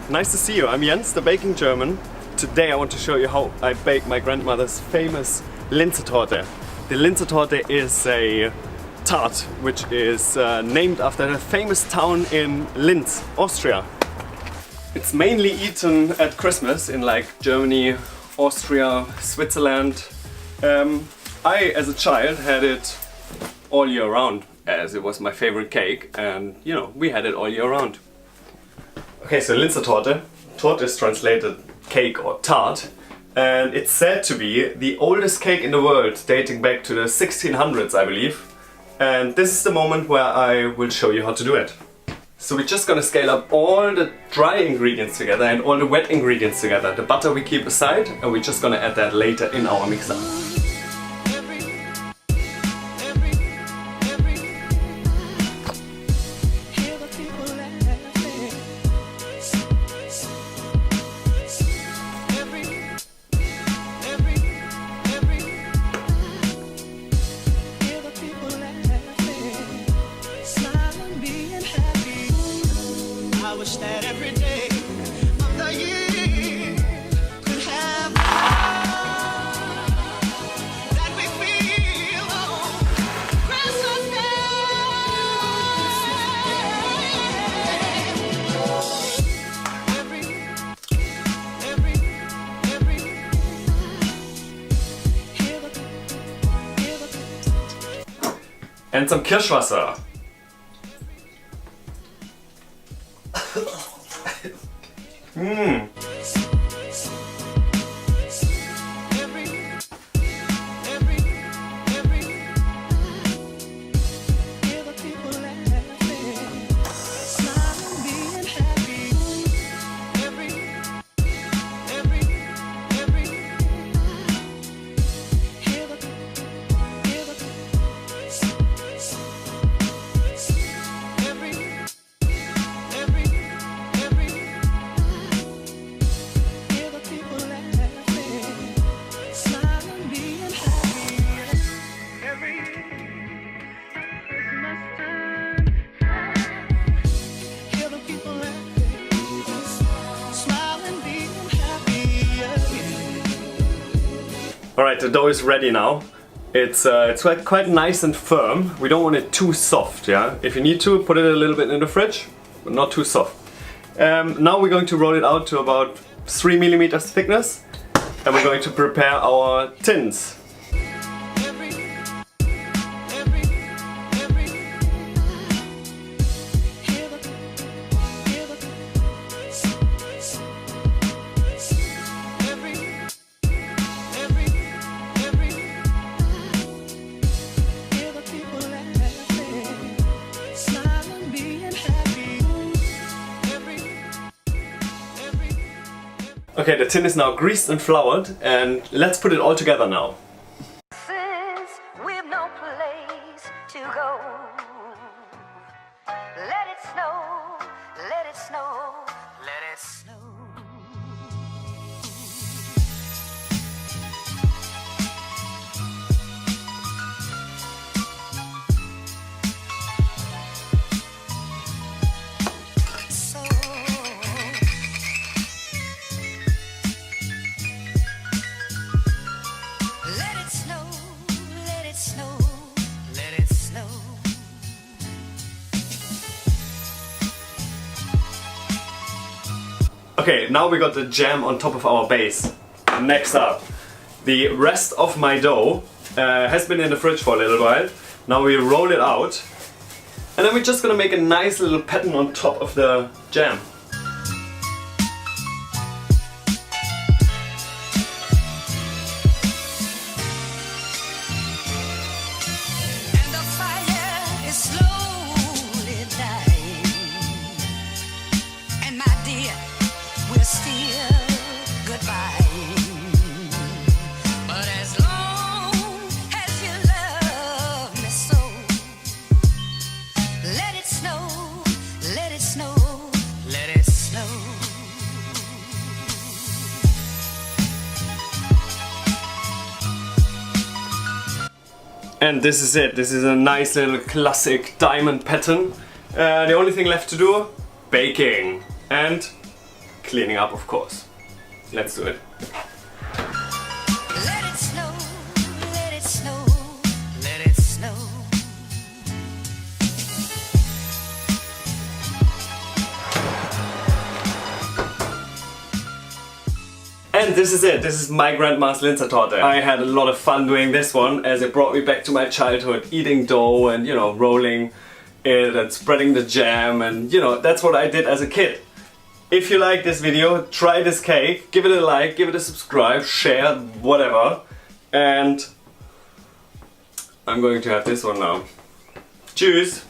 nice to see you. I'm Jens, the baking German. Today I want to show you how I bake my grandmother's famous Linzer Torte. The Linzer Torte is a tart which is named after a famous town in Linz, Austria. It's mainly eaten at Christmas in like Germany, Austria, Switzerland. I, as a child, had it all year round, as it was my favorite cake, and you know, we had it all year round. Okay, so Linzer Torte. Torte is translated cake or tart, and it's said to be the oldest cake in the world, dating back to the 1600s, I believe. And this is the moment where I will show you how to do it. So we're just gonna scale up all the dry ingredients together and all the wet ingredients together. The butter we keep aside, and we're just gonna add that later in our mixer. I wish that every day of the year could have the love that we feel on Christmas Day. And some Kirschwasser. Mmm. Alright, the dough is ready now. It's quite nice and firm. We don't want it too soft, yeah? If you need to, put it a little bit in the fridge, but not too soft. Now we're going to roll it out to about 3 millimeters thickness, and we're going to prepare our tins. Okay, the tin is now greased and floured, and let's put it all together now. Since we've no place to go, let it snow, let it snow, let it snow. Okay, now we got the jam on top of our base. Next up, the rest of my dough has been in the fridge for a little while. Now we roll it out, and then we're just gonna make a nice little pattern on top of the jam. And this is it. This is a nice little classic diamond pattern. The only thing left to do, baking and cleaning up, of course. Let's do it. Let it snow, let it snow, let it snow. And this is it. This is my grandma's Linzer Torte. I had a lot of fun doing this one as it brought me back to my childhood, eating dough and, you know, rolling it and spreading the jam, and, you know, that's what I did as a kid. If you like this video, try this cake, give it a like, give it a subscribe, share, whatever. And I'm going to have this one now. Tschüss!